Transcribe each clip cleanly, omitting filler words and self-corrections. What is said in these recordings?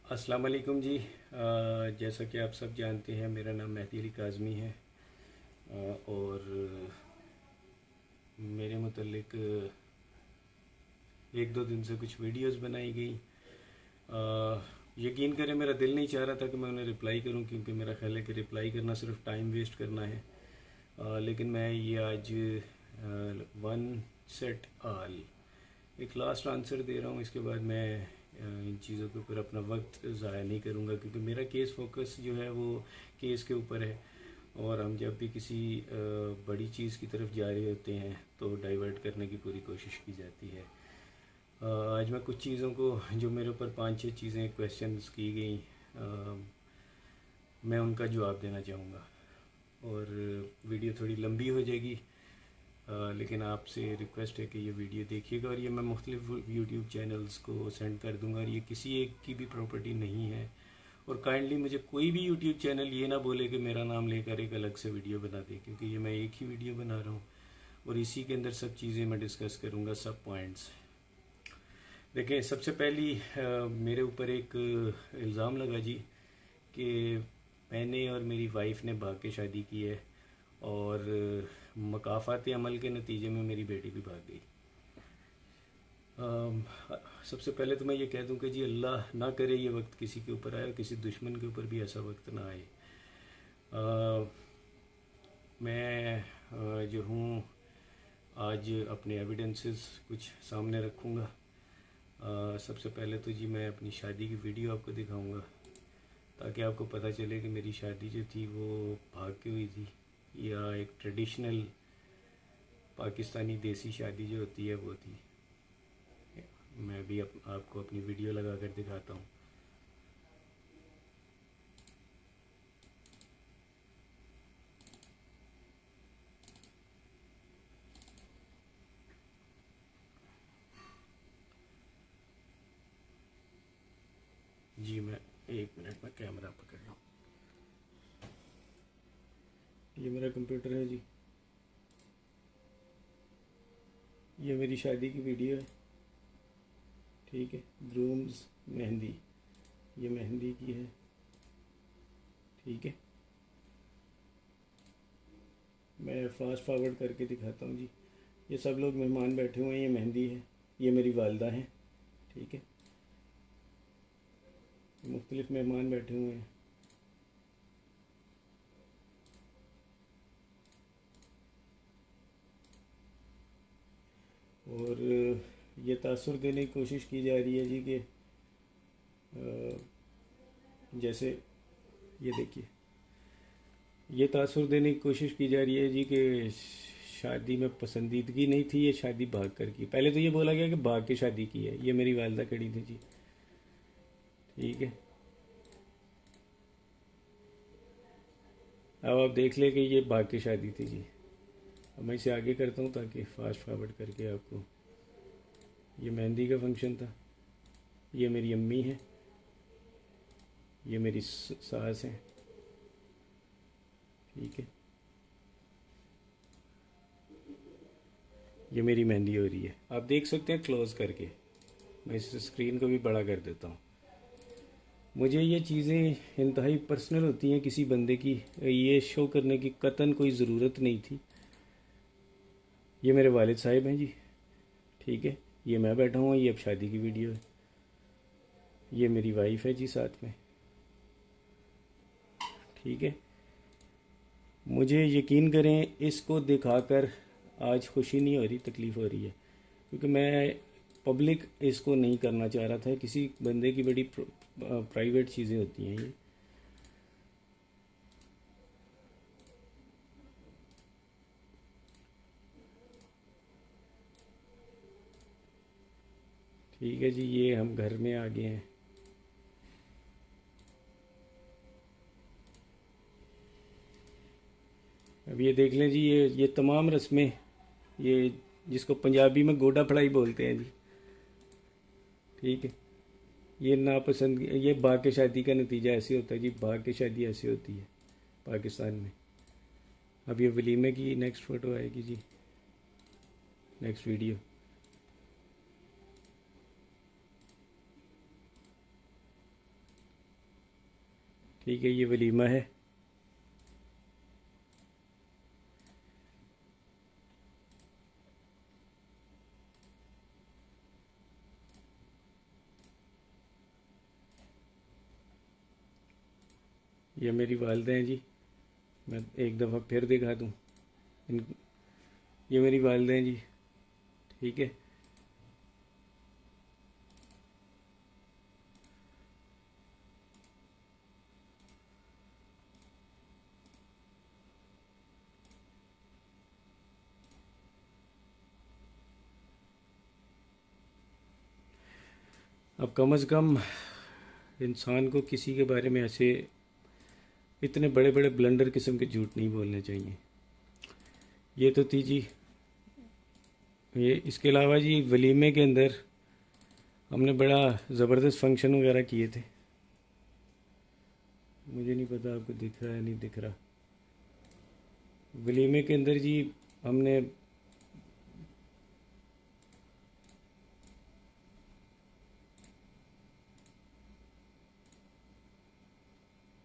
अस्सलाम वालेकुम जी। जैसा कि आप सब जानते हैं, मेरा नाम मेहदी अली काज़मी है। और मेरे मुतल्लिक एक दो दिन से कुछ वीडियोस बनाई गई। यकीन करें, मेरा दिल नहीं चाह रहा था कि मैं उन्हें रिप्लाई करूं, क्योंकि मेरा ख्याल है कि रिप्लाई करना सिर्फ टाइम वेस्ट करना है। लेकिन मैं ये आज वन सेट आल एक लास्ट आंसर दे रहा हूँ। इसके बाद मैं इन चीज़ों के ऊपर अपना वक्त ज़ाया नहीं करूँगा, क्योंकि मेरा केस फोकस जो है वो केस के ऊपर है। और हम जब भी किसी बड़ी चीज़ की तरफ जा रहे होते हैं तो डाइवर्ट करने की पूरी कोशिश की जाती है। आज मैं कुछ चीज़ों को, जो मेरे ऊपर पांच छह चीज़ें क्वेश्चंस की गई, मैं उनका जवाब देना चाहूँगा। और वीडियो थोड़ी लंबी हो जाएगी, लेकिन आपसे रिक्वेस्ट है कि ये वीडियो देखिएगा। और ये मैं मुख्तलिफ यूट्यूब चैनल्स को सेंड कर दूंगा, और ये किसी एक की भी प्रॉपर्टी नहीं है। और काइंडली मुझे कोई भी यूट्यूब चैनल ये ना बोले कि मेरा नाम लेकर एक अलग से वीडियो बना दे, क्योंकि ये मैं एक ही वीडियो बना रहा हूँ और इसी के अंदर सब चीज़ें मैं डिस्कस करूँगा, सब पॉइंट्स। देखें, सबसे पहली मेरे ऊपर एक इल्ज़ाम लगा जी कि मैंने और मेरी वाइफ ने भाग के शादी की है, और मकाफ़ात अमल के नतीजे में मेरी बेटी भी भाग गई। सबसे पहले तो मैं ये कह दूं कि जी अल्लाह ना करे ये वक्त किसी के ऊपर आए, और किसी दुश्मन के ऊपर भी ऐसा वक्त ना आए। मैं जो हूँ आज अपने एविडेंसेस कुछ सामने रखूँगा। सबसे पहले तो जी मैं अपनी शादी की वीडियो आपको दिखाऊंगा, ताकि आपको पता चले कि मेरी शादी जो थी वो भाग के हुई थी या एक ट्रेडिशनल पाकिस्तानी देसी शादी जो होती है वो थी। मैं भी आपको अपनी वीडियो लगा कर दिखाता हूँ। जी मैं एक मिनट में कैमरा पकड़ रहा हूँ। ये मेरा कंप्यूटर है जी, ये मेरी शादी की वीडियो है, ठीक है। ग्रूम्स मेहंदी, ये मेहंदी की है, ठीक है। मैं फास्ट फॉरवर्ड करके दिखाता हूँ जी। ये सब लोग मेहमान बैठे हुए हैं, ये मेहंदी है, ये मेरी वालदा हैं, ठीक है। मुख्तलिफ मेहमान बैठे हुए हैं। और ये तासुर देने की कोशिश की जा रही है जी कि जैसे ये देखिए, ये तासुर देने की कोशिश की जा रही है जी कि शादी में पसंदीदगी नहीं थी, ये शादी भाग कर की। पहले तो ये बोला गया कि भाग के शादी की है। ये मेरी वालदा खड़ी थी जी, ठीक है। अब आप देख ले कि ये भाग के शादी थी जी। अब मैं इसे आगे करता हूँ ताकि फास्ट फॉरवर्ड करके आपको। ये मेहंदी का फंक्शन था, ये मेरी अम्मी है, ये मेरी सास है, ठीक है। ये मेरी मेहंदी हो रही है, आप देख सकते हैं क्लोज करके। मैं इस स्क्रीन को भी बड़ा कर देता हूँ। मुझे ये चीज़ें इंतहाई पर्सनल होती हैं किसी बंदे की, ये शो करने की कतन कोई ज़रूरत नहीं थी। ये मेरे वालिद साहिब हैं जी, ठीक है। ये मैं बैठा हूँ, ये अब शादी की वीडियो है। ये मेरी वाइफ है जी साथ में, ठीक है। मुझे यकीन करें, इसको दिखाकर आज खुशी नहीं हो रही, तकलीफ़ हो रही है, क्योंकि मैं पब्लिक इसको नहीं करना चाह रहा था। किसी बंदे की बड़ी प्राइवेट चीज़ें होती हैं ये। ठीक है जी, ये हम घर में आ गए हैं। अब ये देख लें जी, ये तमाम रस्में, ये जिसको पंजाबी में गोडा फड़ाई बोलते हैं जी, ठीक है। ये नापसंद, ये भाग के शादी का नतीजा ऐसे होता है जी। भाग के शादी ऐसे होती है पाकिस्तान में। अब ये वलीमे की नेक्स्ट फ़ोटो आएगी जी, नेक्स्ट वीडियो। ठीक है, ये वलीमा है। ये मेरी वालदा हैं जी, मैं एक दफ़ा फिर दिखा दूँ इन, ये मेरी वालदा हैं जी। ठीक है, अब कम अज़ कम इंसान को किसी के बारे में ऐसे इतने बड़े बड़े ब्लंडर किस्म के झूठ नहीं बोलने चाहिए। ये तो थी जी, ये इसके अलावा जी वलीमे के अंदर हमने बड़ा ज़बरदस्त फंक्शन वगैरह किए थे। मुझे नहीं पता आपको दिख रहा है नहीं दिख रहा। वलीमे के अंदर जी हमने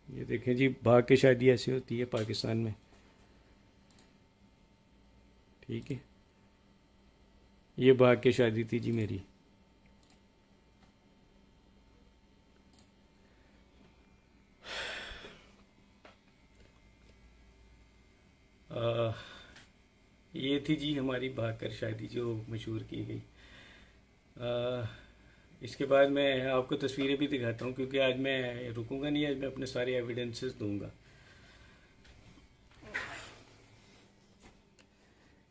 ये देखें जी, भाग के शादी ऐसी होती है पाकिस्तान में। ठीक है, ये भाग के शादी थी जी मेरी। ये थी जी हमारी भाग कर शादी जो मशहूर की गई। इसके बाद मैं आपको तस्वीरें भी दिखाता हूँ, क्योंकि आज मैं रुकूंगा नहीं, आज मैं अपने सारे एविडेंसेस दूंगा।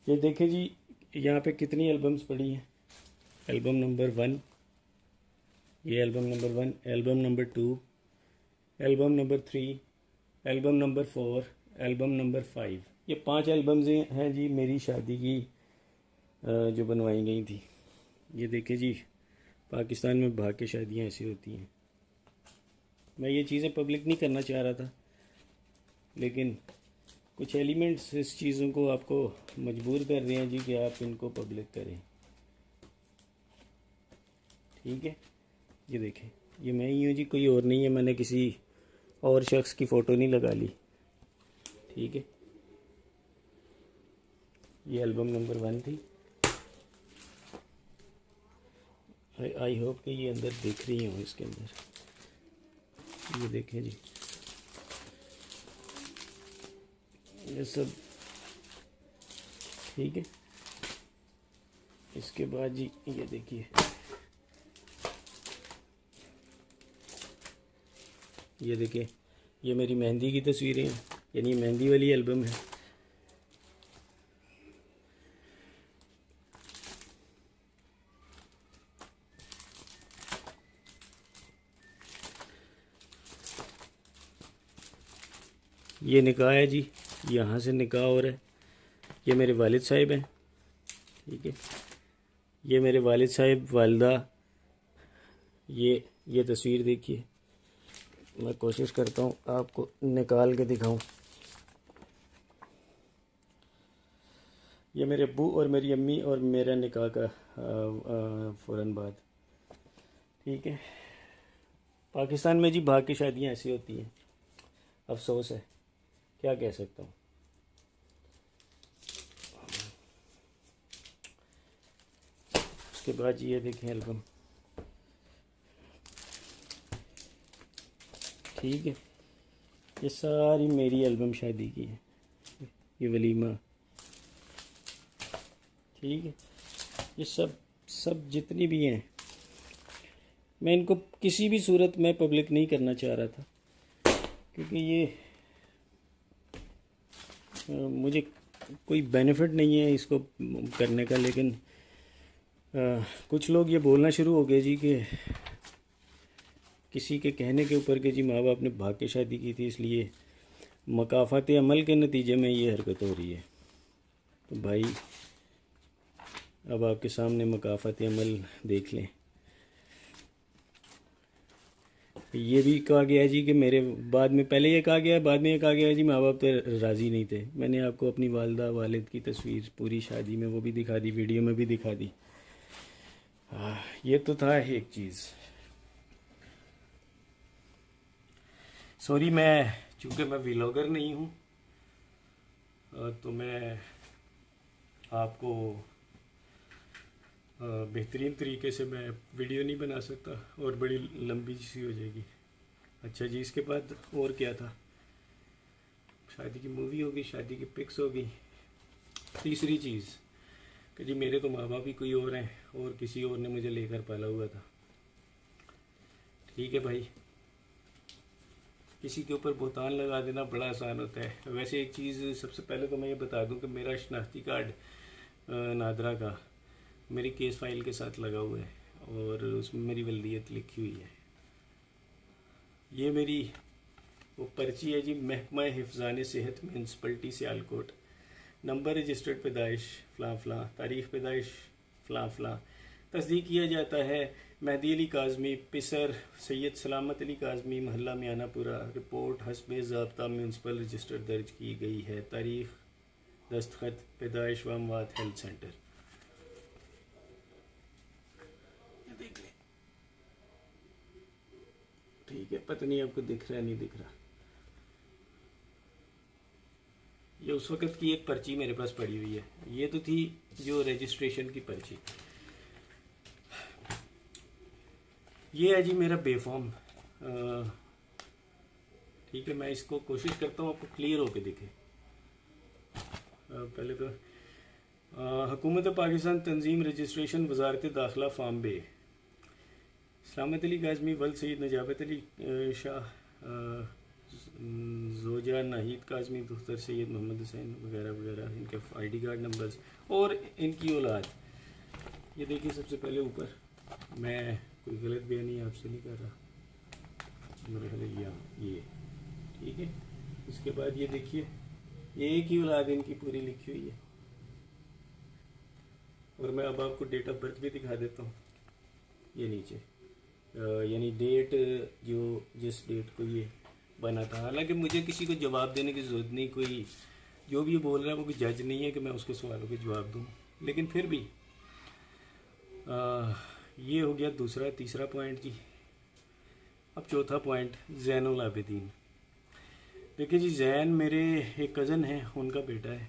ये देखें जी, यहाँ पे कितनी एल्बम्स पड़ी हैं। एल्बम नंबर 1, ये album number 1, album number 2, album number 3, album number 4, album number 5। ये 5 एल्बम्स हैं जी मेरी शादी की जो बनवाई गई थी। ये देखें जी, पाकिस्तान में भाग के शादियाँ ऐसी होती हैं। मैं ये चीज़ें पब्लिक नहीं करना चाह रहा था, लेकिन कुछ एलिमेंट्स इस चीज़ों को आपको मजबूर कर रहे हैं जी कि आप इनको पब्लिक करें। ठीक है, ये देखें, ये मैं ही हूँ जी, कोई और नहीं है। मैंने किसी और शख्स की फ़ोटो नहीं लगा ली। ठीक है, ये एल्बम नंबर 1 थी। आई होप कि ये अंदर देख रही हूँ। इसके अंदर ये देखें जी, ये सब ठीक है। इसके बाद जी ये देखिए, ये देखिए, ये मेरी मेहंदी की तस्वीरें हैं, यानी मेहंदी वाली एल्बम है। ये निकाह है जी, यहाँ से निकाह हो रहा है। ये मेरे वालिद साहिब हैं। ठीक है, ये मेरे वालिद साहिब, वालदा। ये तस्वीर देखिए, मैं कोशिश करता हूँ आपको निकाल के दिखाऊं। ये मेरे अब्बू और मेरी अम्मी और मेरा निकाह का फ़ौरन बाद। ठीक है, पाकिस्तान में जी भाग की शादियाँ ऐसी होती हैं, अफसोस है, क्या कह सकता हूँ। उसके बाद जी ये देखें एल्बम। ठीक है, ये सारी मेरी एल्बम शादी की है, ये वलीमा। ठीक है, ये सब जितनी भी हैं, मैं इनको किसी भी सूरत में पब्लिक नहीं करना चाह रहा था, क्योंकि ये मुझे कोई बेनिफिट नहीं है इसको करने का। लेकिन कुछ लोग ये बोलना शुरू हो गए जी कि किसी के कहने के ऊपर कि जी माँ बाप ने भाग के शादी की थी, इसलिए मकाफ़ात अमल के नतीजे में ये हरकत हो रही है। तो भाई, अब आपके सामने मकाफ़ात अमल देख लें। ये भी कहा गया जी कि मेरे बाद में, पहले ये कहा गया, बाद में ये कहा गया जी माँ बाप तो राज़ी नहीं थे। मैंने आपको अपनी वालदा वालिद की तस्वीर पूरी शादी में वो भी दिखा दी, वीडियो में भी दिखा दी। ये तो था एक चीज़। सॉरी, चूँकि मैं व्लॉगर नहीं हूँ तो मैं आपको बेहतरीन तरीके से मैं वीडियो नहीं बना सकता और बड़ी लंबी सी हो जाएगी। अच्छा जी, इसके बाद और क्या था? शादी की मूवी होगी, शादी की पिक्स होगी। तीसरी चीज़ कि जी मेरे तो माँ बाप ही कोई और हैं और किसी और ने मुझे लेकर पाला हुआ था। ठीक है भाई, किसी के ऊपर बोतान लगा देना बड़ा आसान होता है। वैसे एक चीज़ सबसे पहले तो मैं ये बता दूं कि मेरा शनाख्ती कार्ड नादरा का मेरी केस फाइल के साथ लगा हुआ है और उसमें मेरी वल्दियत लिखी हुई है। ये मेरी वो पर्ची है जी, महकमा हिफ्ज़ान सेहत म्यूनसिपलिटी सियालकोट, नंबर रजिस्टर्ड पैदाइश फ़लाँ फ़लाँ, तारीख़ पैदाइश फ़लाँ फ़लाँ, तस्दीक किया जाता है मेहदी अली काज़मी, पिसर सैयद सलामत अली काज़मी, महल्ला मियानापुरा। रिपोर्ट हस्बे ज़ाब्ता म्यूनसिपल रजिस्टर दर्ज की गई है। तारीख़, दस्तखत, पैदाइश व अमवात हेल्थ सेंटर। ये देख लें, ठीक है। पता नहीं आपको दिख रहा है, नहीं दिख रहा। ये उस वक़्त की एक पर्ची मेरे पास पड़ी हुई है। ये तो थी जो रजिस्ट्रेशन की पर्ची। ये है जी मेरा बेफॉर्म। ठीक है, मैं इसको कोशिश करता हूँ आपको क्लियर होके दिखे। पहले तो हुकूमत पाकिस्तान तंजीम रजिस्ट्रेशन वजारत दाखिला फार्म बे, सलामत अली काज़मी, वल्द सैयद नजाबत अली शाह, जोजा नाहिद काज़मी, दुख्तर सैयद मोहम्मद हुसैन वगैरह वगैरह, इनके ID कार्ड नंबर्स और इनकी औलाद। ये देखिए सबसे पहले ऊपर, मैं कोई गलत बयानी आपसे नहीं कर रहा, मेरे ख्याल ये ठीक है। इसके बाद ये देखिए, एक ही औलाद इनकी पूरी लिखी हुई है और मैं अब आपको डेट ऑफ बर्थ भी दिखा देता हूँ। ये नीचे यानी डेट जो जिस डेट को ये बना था। हालांकि मुझे किसी को जवाब देने की ज़रूरत नहीं, कोई जो भी ये बोल रहा है वो कोई जज नहीं है कि मैं उसके सवालों के जवाब दूँ, लेकिन फिर भी ये हो गया दूसरा। तीसरा पॉइंट जी, अब चौथा पॉइंट, ज़ैनुल आबिदीन। देखिए जी, जैन मेरे एक कज़न है, उनका बेटा है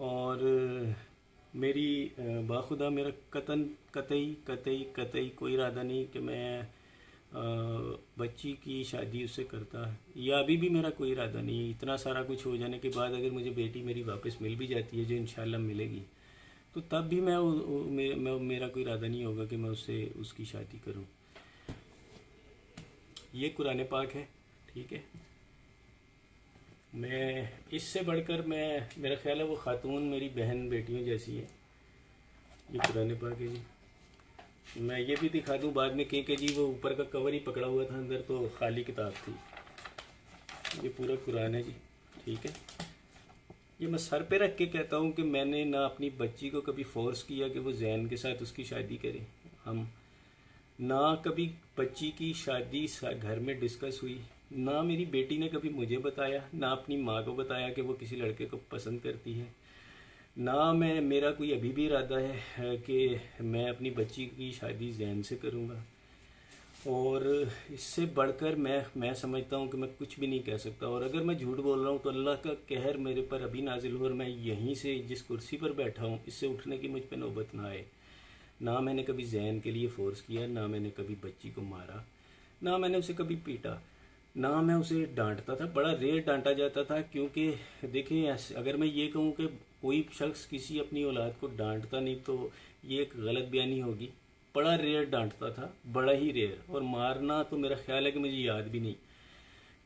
और मेरी बाखुदा मेरा कतई कोई इरादा नहीं कि मैं बच्ची की शादी उससे करता, या अभी भी मेरा कोई इरादा नहीं है। इतना सारा कुछ हो जाने के बाद अगर मुझे बेटी मेरी वापस मिल भी जाती है, जो इंशाल्लाह मिलेगी, तो तब भी मेरा कोई इरादा नहीं होगा कि मैं उससे उसकी शादी करूं। ये कुरान पाक है, ठीक है। मैं इससे बढ़कर मेरा ख्याल है वो खातून मेरी बहन बेटियों जैसी है। ये कुरान पाक है जी। मैं ये भी दिखा दूं बाद में कि जी वो ऊपर का कवर ही पकड़ा हुआ था, अंदर तो खाली किताब थी। ये पूरा कुरान है जी, ठीक है। ये मैं सर पे रख के कहता हूँ कि मैंने ना अपनी बच्ची को कभी फोर्स किया कि वो जैन के साथ उसकी शादी करे। हम ना कभी बच्ची की शादी घर में डिस्कस हुई, ना मेरी बेटी ने कभी मुझे बताया, ना अपनी माँ को बताया कि वो किसी लड़के को पसंद करती है, ना मेरा कोई अभी भी इरादा है कि मैं अपनी बच्ची की शादी जैन से करूँगा। और इससे बढ़कर मैं समझता हूँ कि मैं कुछ भी नहीं कह सकता। और अगर मैं झूठ बोल रहा हूँ तो अल्लाह का कहर मेरे पर अभी नाजिल हो और मैं यहीं से जिस कुर्सी पर बैठा हूँ इससे उठने की मुझ पर नौबत ना आए। ना मैंने कभी जैन के लिए फ़ोर्स किया, ना मैंने कभी बच्ची को मारा, ना मैंने उसे कभी पीटा, ना मैं उसे डांटता था। बड़ा रेयर डांटा जाता था, क्योंकि देखिए अगर मैं ये कहूँ कि कोई शख्स किसी अपनी औलाद को डांटता नहीं तो ये एक गलत बयानी होगी। बड़ा रेयर डांटता था, बड़ा ही रेयर। और मारना तो मेरा ख्याल है कि मुझे याद भी नहीं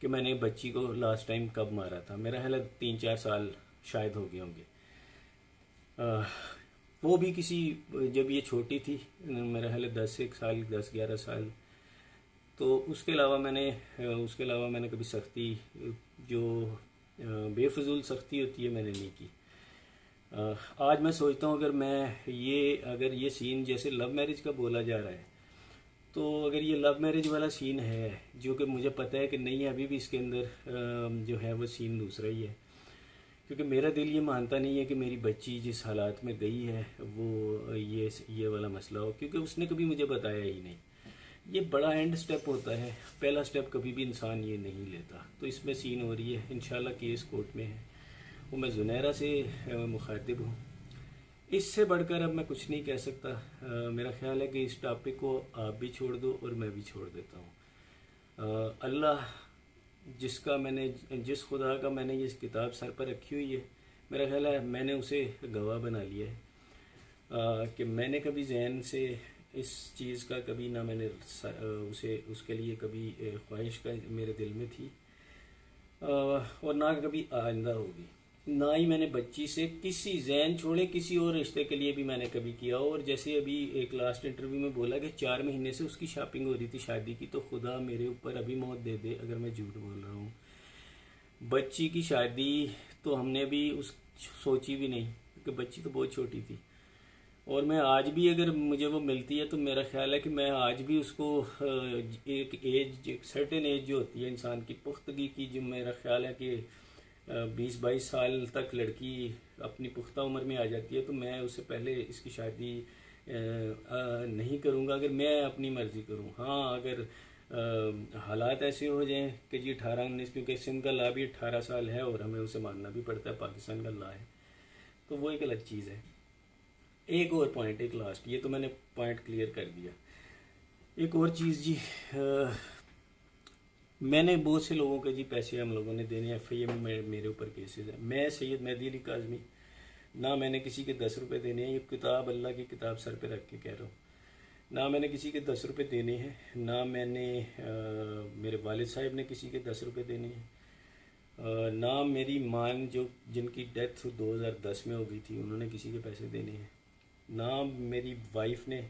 कि मैंने बच्ची को लास्ट टाइम कब मारा था। मेरा ख्याल है 3-4 साल शायद हो गए होंगे। वो भी किसी, जब ये छोटी थी, मेरा ख्याल है 10-11 साल। तो उसके अलावा मैंने कभी सख्ती, जो बेफजूल सख्ती होती है, मैंने नहीं की। आज मैं सोचता हूँ अगर ये सीन जैसे लव मैरिज का बोला जा रहा है, तो अगर ये लव मैरिज वाला सीन है, जो कि मुझे पता है कि नहीं है, अभी भी इसके अंदर जो है वो सीन दूसरा ही है। क्योंकि मेरा दिल ये मानता नहीं है कि मेरी बच्ची जिस हालात में गई है वो ये वाला मसला हो, क्योंकि उसने कभी मुझे बताया ही नहीं। ये बड़ा एंड स्टेप होता है, पहला स्टेप कभी भी इंसान ये नहीं लेता। तो इसमें सीन हो रही है, इंशाल्लाह केस कोर्ट में है, वो मैं जुनैरा से मुखातिब हूँ। इससे बढ़कर अब मैं कुछ नहीं कह सकता। मेरा ख्याल है कि इस टॉपिक को आप भी छोड़ दो और मैं भी छोड़ देता हूँ। अल्लाह जिस खुदा का मैंने ये किताब सर पर रखी हुई है, मेरा ख्याल है मैंने उसे गवाह बना लिया है कि मैंने कभी जहन से इस चीज़ का कभी ना मैंने उसके लिए कभी ख्वाहिश का मेरे दिल में थी और ना कभी आइंदा होगी। ना ही मैंने बच्ची से किसी जहन छोड़े किसी और रिश्ते के लिए भी मैंने कभी किया। और जैसे अभी एक लास्ट इंटरव्यू में बोला कि 4 महीने से उसकी शॉपिंग हो रही थी शादी की, तो खुदा मेरे ऊपर अभी मौत दे दे अगर मैं झूठ बोल रहा हूँ। बच्ची की शादी तो हमने भी सोची भी नहीं, क्योंकि बच्ची तो बहुत छोटी थी। और मैं आज भी अगर मुझे वो मिलती है तो मेरा ख्याल है कि मैं आज भी उसको एक सर्टेन एज जो होती है इंसान की पुख्तगी की, जो मेरा ख्याल है कि 20-22 साल तक लड़की अपनी पुख्ता उम्र में आ जाती है, तो मैं उससे पहले इसकी शादी नहीं करूँगा अगर मैं अपनी मर्ज़ी करूँ। हाँ, अगर हालात ऐसे हो जाएं कि जी 18-19, क्योंकि सिंध का ला भी 18 साल है और हमें उसे मानना भी पड़ता है, पाकिस्तान का ला है, तो वो एक अलग चीज़ है। एक और पॉइंट, एक लास्ट, ये तो मैंने पॉइंट क्लियर कर दिया। एक और चीज़ जी, मैंने बहुत से लोगों के जी पैसे हम लोगों ने देने, FIA में मेरे ऊपर केसेस हैं। मैं सैयद मेहदी अली काज़मी, ना मैंने किसी के 10 रुपये देने हैं, ये किताब अल्लाह की किताब सर पे रख के कह रहा हूँ, ना मैंने किसी के 10 रुपये देने हैं, ना मैंने मेरे वालिद साहब ने किसी के 10 रुपये देने हैं, ना मेरी माँ जिनकी डेथ 2010 में हो गई थी उन्होंने किसी के पैसे देने हैं, ना मेरी वाइफ ने।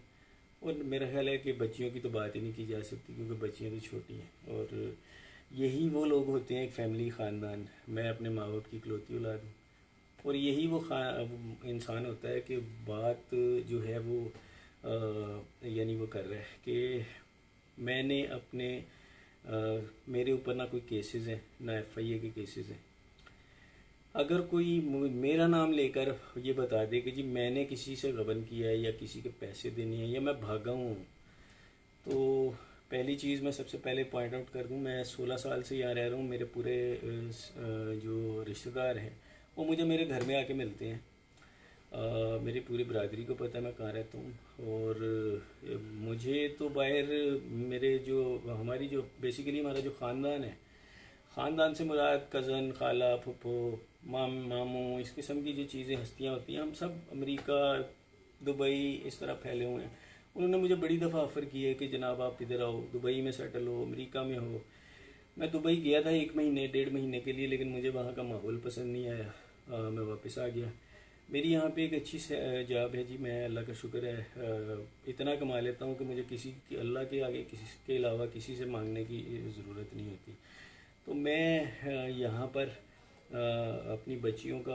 और मेरा ख्याल है कि बच्चियों की तो बात ही नहीं की जा सकती, क्योंकि बच्चियाँ तो छोटी हैं। और यही वो लोग होते हैं, एक फैमिली, ख़ानदान। मैं अपने माँ बाप की इकलौती औलाद हूँ, और यही वो इंसान होता है कि बात जो है वो यानी वो कर रहा है कि मैंने अपने मेरे ऊपर ना कोई केसेस हैं, ना FIA के केसेस हैं। अगर कोई मेरा नाम लेकर ये बता दे कि जी मैंने किसी से गबन किया है या किसी के पैसे देने हैं या मैं भागा हूँ, तो पहली चीज़ मैं सबसे पहले पॉइंट आउट कर दूँ, मैं 16 साल से यहाँ रह रहा हूँ। मेरे पूरे जो रिश्तेदार हैं वो मुझे मेरे घर में आके मिलते हैं। मेरी पूरी बरादरी को पता है मैं कहाँ रहता हूँ। और मुझे तो बाहर मेरे हमारी जो बेसिकली हमारा जो ख़ानदान है, ख़ानदान से मुराद कज़न, खाला, फुप्पो, मामू, इस किस्म की जो चीज़ें हस्तियाँ होती हैं, हम सब अमेरिका, दुबई इस तरह फैले हुए हैं। उन्होंने मुझे बड़ी दफ़ा ऑफ़र की है कि जनाब आप इधर आओ, दुबई में सेटल हो, अमेरिका में हो। मैं दुबई गया था 1 महीने 1.5 महीने के लिए, लेकिन मुझे वहाँ का माहौल पसंद नहीं आया, मैं वापस आ गया। मेरी यहाँ पे एक अच्छी जॉब है जी, मैं अल्लाह का शुक्र है इतना कमा लेता हूँ कि मुझे अल्लाह के आगे किसी के अलावा किसी से मांगने की ज़रूरत नहीं होती। तो मैं यहाँ पर अपनी बच्चियों का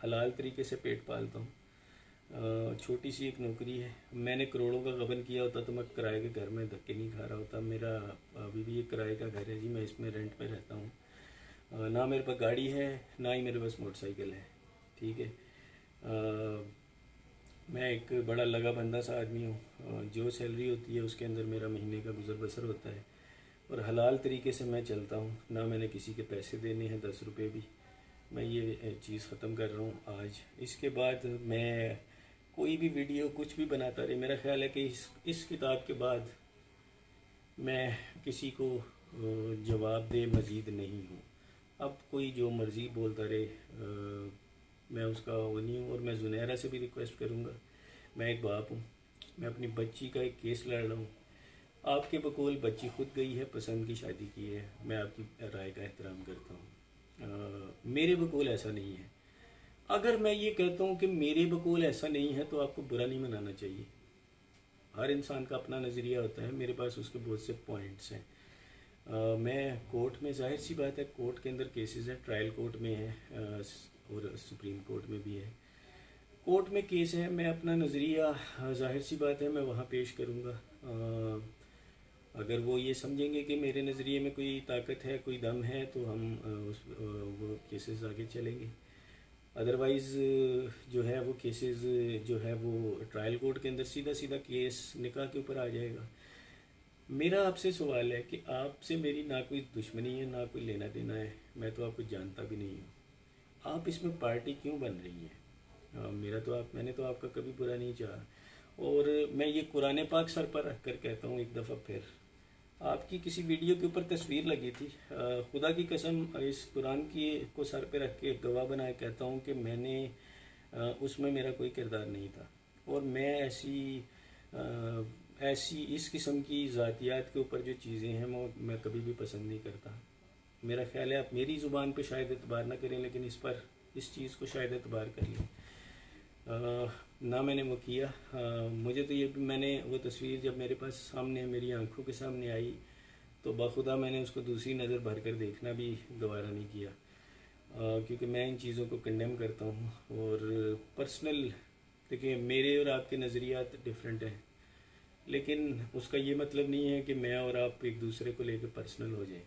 हलाल तरीके से पेट पालता हूँ। छोटी सी एक नौकरी है। मैंने करोड़ों का गबन किया होता तो मैं किराए के घर में धक्के नहीं खा रहा होता। मेरा अभी भी एक किराए का घर है जी, मैं इसमें रेंट पे रहता हूँ। ना मेरे पास गाड़ी है, ना ही मेरे पास मोटरसाइकिल है, ठीक है। मैं एक बड़ा लगा बंदा सा आदमी हूँ। जो सैलरी होती है उसके अंदर मेरा महीने का गुजर बसर होता है और हलाल तरीके से मैं चलता हूँ। ना मैंने किसी के पैसे देने हैं 10 रुपये भी। मैं ये चीज़ ख़त्म कर रहा हूँ आज। इसके बाद मैं कोई भी वीडियो कुछ भी बनाता रहे, मेरा ख्याल है कि इस किताब के बाद मैं किसी को जवाब दे मज़ीद नहीं हूँ। अब कोई जो मर्ज़ी बोलता रहे, मैं उसका वो नहीं हूँ। और मैं जुनैरा से भी रिक्वेस्ट करूँगा, मैं एक बाप हूँ, मैं अपनी बच्ची का एक केस लड़ रहा हूँ। आपके बकौल बच्ची खुद गई है, पसंद की शादी की है, मैं आपकी राय का एहतराम करता हूँ। मेरे बकौल ऐसा नहीं है। अगर मैं ये कहता हूँ कि मेरे बकौल ऐसा नहीं है तो आपको बुरा नहीं मनाना चाहिए। हर इंसान का अपना नज़रिया होता है, मेरे पास उसके बहुत से पॉइंट्स हैं। मैं कोर्ट में, जाहिर सी बात है, कोर्ट के अंदर केसेस हैं, ट्रायल कोर्ट में है और सुप्रीम कोर्ट में भी है। कोर्ट में केस है, मैं अपना नज़रिया, जाहिर सी बात है, मैं वहाँ पेश करूँगा। अगर वो ये समझेंगे कि मेरे नज़रिए में कोई ताकत है, कोई दम है, तो हम वो केसेस आगे चलेंगे। अदरवाइज़ जो है वो केसेस जो है वो ट्रायल कोर्ट के अंदर सीधा सीधा केस निकाह के ऊपर आ जाएगा। मेरा आपसे सवाल है कि आपसे मेरी ना कोई दुश्मनी है ना कोई लेना देना है, मैं तो आपको जानता भी नहीं हूँ। आप इसमें पार्टी क्यों बन रही है? मैंने तो आपका कभी बुरा नहीं चाहा। और मैं ये कुरान पाक सर पर रख कर कहता हूँ एक दफ़ा फिर, आपकी किसी वीडियो के ऊपर तस्वीर लगी थी, खुदा की कसम इस कुरान की को सर पे रख के गवाह बनाए कहता हूँ कि मैंने उसमें मेरा कोई किरदार नहीं था। और मैं ऐसी इस किस्म की ज़ातियात के ऊपर जो चीज़ें हैं वो मैं कभी भी पसंद नहीं करता। मेरा ख्याल है आप मेरी ज़ुबान पे शायद एतबार ना करें, लेकिन इस चीज़ को शायद एतबार कर लें। ना मैंने वो किया। मुझे तो ये भी, मैंने वो तस्वीर जब मेरे पास सामने मेरी आंखों के सामने आई तो बाखुदा मैंने उसको दूसरी नज़र भर कर देखना भी गवारा नहीं किया, क्योंकि मैं इन चीज़ों को कंडेम करता हूँ। और पर्सनल, देखिए मेरे और आपके नज़रियात डिफरेंट हैं, लेकिन उसका ये मतलब नहीं है कि मैं और आप एक दूसरे को लेकर पर्सनल हो जाए।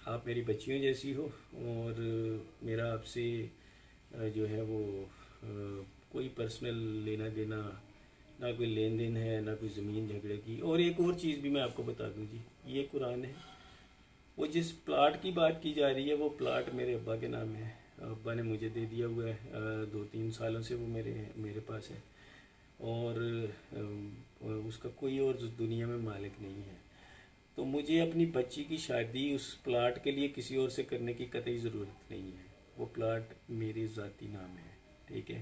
आप मेरी बच्चियों जैसी हो और मेरा आपसे जो है वो कोई पर्सनल लेना देना, ना कोई लेन देन है, ना कोई ज़मीन झगड़े की। और एक और चीज़ भी मैं आपको बता दूं जी, ये कुरान है, वो जिस प्लाट की बात की जा रही है वो प्लाट मेरे अब्बा के नाम है। अब्बा ने मुझे दे दिया हुआ है, 2-3 सालों से वो मेरे पास है। और उसका कोई और दुनिया में मालिक नहीं है। तो मुझे अपनी बच्ची की शादी उस प्लाट के लिए किसी और से करने की कतई ज़रूरत नहीं है। वो प्लाट मेरे ज़ाती नाम है, ठीक है?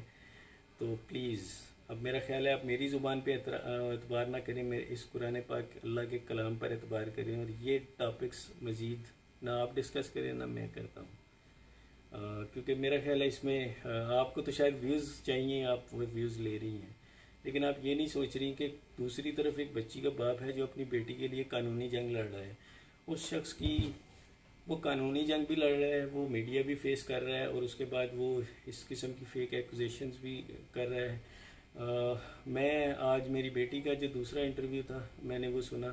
तो प्लीज़, अब मेरा ख्याल है आप मेरी ज़ुबान पे एतबार ना करें, मेरे इस कुरान पाक अल्लाह के कलाम पर एतबार करें। और ये टॉपिक्स मज़ीद ना आप डिस्कस करें ना मैं करता हूँ, क्योंकि मेरा ख्याल है इसमें आपको तो शायद व्यूज़ चाहिए, आप वो व्यूज़ ले रही हैं, लेकिन आप ये नहीं सोच रही कि दूसरी तरफ एक बच्ची का बाप है जो अपनी बेटी के लिए कानूनी जंग लड़ रहा है। उस शख्स की वो कानूनी जंग भी लड़ रहा है, वो मीडिया भी फेस कर रहा है, और उसके बाद वो इस किस्म की फेक एक्यूजेशंस भी कर रहा है। मैं आज मेरी बेटी का जो दूसरा इंटरव्यू था मैंने वो सुना,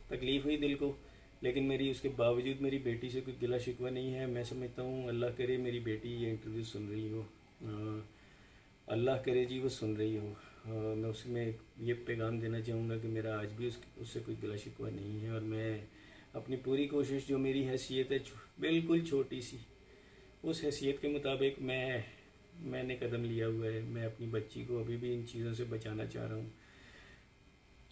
तकलीफ़ हुई दिल को, लेकिन मेरी उसके बावजूद मेरी बेटी से कोई गिला शिकवा नहीं है। मैं समझता हूँ अल्लाह करे मेरी बेटी ये इंटरव्यू सुन रही हो, अल्लाह करे जी वो सुन रही हो। मैं उसमें ये पैगाम देना चाहूँगा कि मेरा आज भी उससे कोई गिला शिकवा नहीं है, और मैं अपनी पूरी कोशिश, जो मेरी हैसियत है बिल्कुल छोटी सी, उस हैसियत के मुताबिक मैंने कदम लिया हुआ है। मैं अपनी बच्ची को अभी भी इन चीज़ों से बचाना चाह रहा हूँ।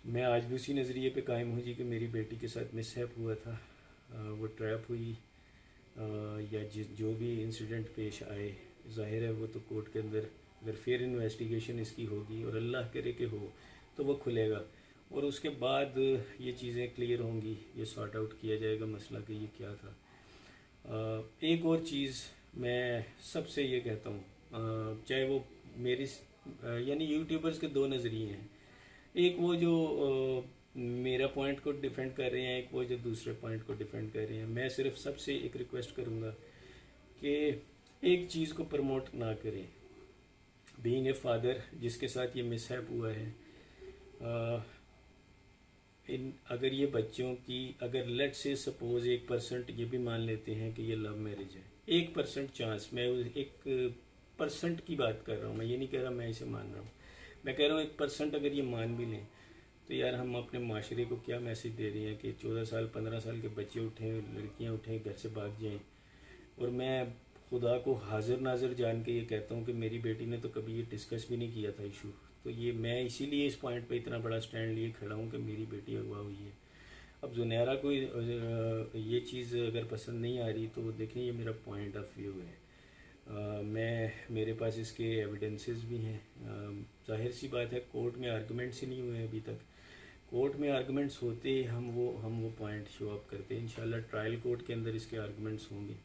मैं आज भी उसी नज़रिए पे कायम हूँ जी कि मेरी बेटी के साथ मिसहैप हुआ था, वो ट्रैप हुई, या जो भी इंसिडेंट पेश आए, ज़ाहिर है वो तो कोर्ट के अंदर अगर फिर इन्वेस्टिगेशन इसकी होगी, और अल्लाह करे कि हो, तो वो खुलेगा, और उसके बाद ये चीज़ें क्लियर होंगी, ये सॉर्ट आउट किया जाएगा मसला कि ये क्या था। एक और चीज़ मैं सबसे ये कहता हूँ, चाहे वो मेरी यानी यूट्यूबर्स के दो नज़रिए हैं, एक वो जो मेरा पॉइंट को डिफेंड कर रहे हैं, एक वो जो दूसरे पॉइंट को डिफेंड कर रहे हैं। मैं सिर्फ सबसे एक रिक्वेस्ट करूँगा कि एक चीज़ को प्रमोट ना करें। बीइंग ए फादर जिसके साथ ये मिसहैप हुआ है, अगर ये बच्चों की, अगर लेट से सपोज 1% ये भी मान लेते हैं कि ये लव मैरिज है, 1% चांस, मैं 1% की बात कर रहा हूँ, मैं ये नहीं कह रहा मैं इसे मान रहा हूँ, मैं कह रहा हूँ 1% अगर ये मान भी लें, तो यार हम अपने माशरे को क्या मैसेज दे रहे हैं कि 14 साल 15 साल के बच्चे उठें, लड़कियाँ उठें, घर से भाग जाएँ। और मैं खुदा को हाजिर नाजिर जान के ये कहता हूँ कि मेरी बेटी ने तो कभी ये डिस्कस भी नहीं किया था इशू। तो ये मैं इसीलिए इस पॉइंट पे इतना बड़ा स्टैंड लिए खड़ा हूँ कि मेरी बेटी अगवा हुई है। अब जुनैरा को ये चीज़ अगर पसंद नहीं आ रही तो देखें, ये मेरा पॉइंट ऑफ व्यू है। मेरे पास इसके एविडेंसेस भी हैं। जाहिर सी बात है कोर्ट में आर्गूमेंट्स ही नहीं हुए अभी तक। कोर्ट में आर्गूमेंट्स होते हम वो पॉइंट शो अप करते हैं। इंशाल्लाह ट्रायल कोर्ट के अंदर इसके आर्गूमेंट्स होंगे।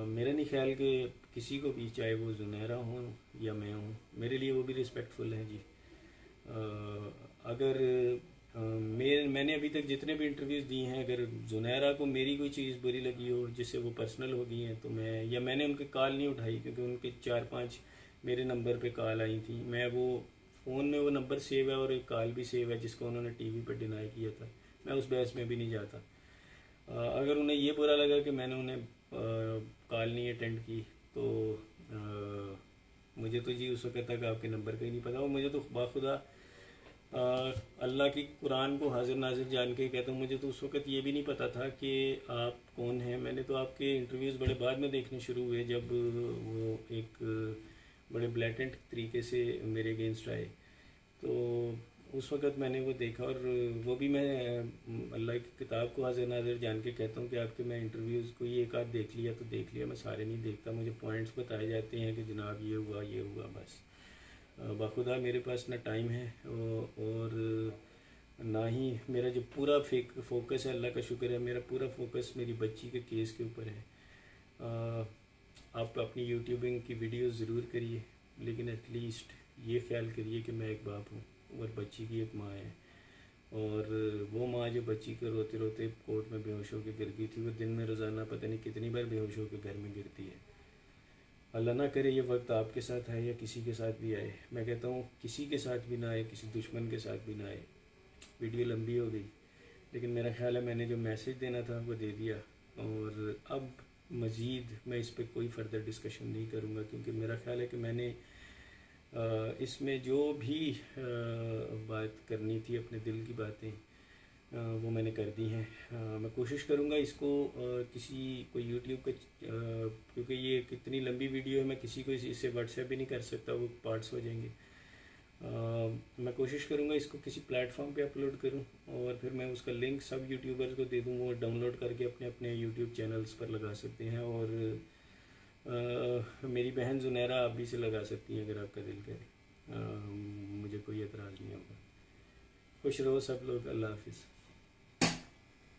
मेरा नहीं ख्याल कि किसी को भी, चाहे वो जुनैरा हो या मैं हूँ, मेरे लिए वो भी रिस्पेक्टफुल है जी। अगर मैंने अभी तक जितने भी इंटरव्यूज़ दिए हैं, अगर जुनैरा को मेरी कोई चीज़ बुरी लगी हो जिससे वो पर्सनल हो गई हैं, तो मैंने उनके कॉल नहीं उठाई, क्योंकि उनके 4-5 मेरे नंबर पे कॉल आई थी। मैं वो फ़ोन में वो नंबर सेव है और एक कॉल भी सेव है जिसको उन्होंने टीवी पर डिनाई किया था। मैं उस बहस में भी नहीं जाता। अगर उन्हें ये बुरा लगा कि मैंने उन्हें कॉल नहीं अटेंड की, तो मुझे तो जी उस वक्त तक आपके नंबर का ही नहीं पता। और मुझे तो बाखुदा अल्लाह की कुरान को हाजिर नाजिर जान के कहता हूँ। मुझे तो उस वक़्त ये भी नहीं पता था कि आप कौन हैं। मैंने तो आपके इंटरव्यूज़ बड़े बाद में देखने शुरू हुए, जब वो एक बड़े ब्लैटेंट तरीके से मेरे अगेंस्ट आए। तो उस वक़्त मैंने वो देखा, और वो भी मैं अल्लाह की किताब को हाजिर नाजिर जान के कहता हूँ कि आपके मैं इंटरव्यूज़ कोई एक आध देख लिया तो देख लिया, मैं सारे नहीं देखता। मुझे पॉइंट्स बताए जाते हैं कि जनाब ये हुआ बस। बाखुदा मेरे पास ना टाइम है और ना ही मेरा जो पूरा फोकस है, अल्लाह का शुक्र है, मेरा पूरा फोकस मेरी बच्ची के केस के ऊपर है। आप अपनी यूट्यूबिंग की वीडियो ज़रूर करिए, लेकिन एटलीस्ट ये ख्याल करिए कि मैं एक बाप हूँ और बच्ची की एक माँ है। और वो माँ जो बच्ची को रोते रोते कोर्ट में बेहोश होकर गिर गई थी, वो दिन में रोज़ाना पता नहीं कितनी बार बेहोश होकर घर में गिरती है। अल्लाह ना करे ये वक्त आपके साथ आए या किसी के साथ भी आए। मैं कहता हूँ किसी के साथ भी ना आए, किसी दुश्मन के साथ भी ना आए। वीडियो लंबी हो गई, लेकिन मेरा ख्याल है मैंने जो मैसेज देना था वो दे दिया। और अब मज़ीद मैं इस पर कोई फर्दर डिस्कशन नहीं करूँगा, क्योंकि मेरा ख्याल है कि मैंने इसमें जो भी बात करनी थी, अपने दिल की बातें, वो मैंने कर दी हैं। मैं कोशिश करूँगा इसको किसी को यूट्यूब का, क्योंकि ये कितनी लंबी वीडियो है, मैं किसी को इससे व्हाट्सएप भी नहीं कर सकता, वो पार्ट्स हो जाएंगे। मैं कोशिश करूँगा इसको किसी प्लेटफॉर्म पे अपलोड करूँ, और फिर मैं उसका लिंक सब यूट्यूबर्स को दे दूँ, वो डाउनलोड करके अपने अपने यूट्यूब चैनल्स पर लगा सकते हैं। और मेरी बहन जुनैरा आप भी से लगा सकती हैं अगर आपका दिल करे। मुझे कोई एतराज़ नहीं होगा। खुश रहो सब लोग। अल्लाह हाफिज़।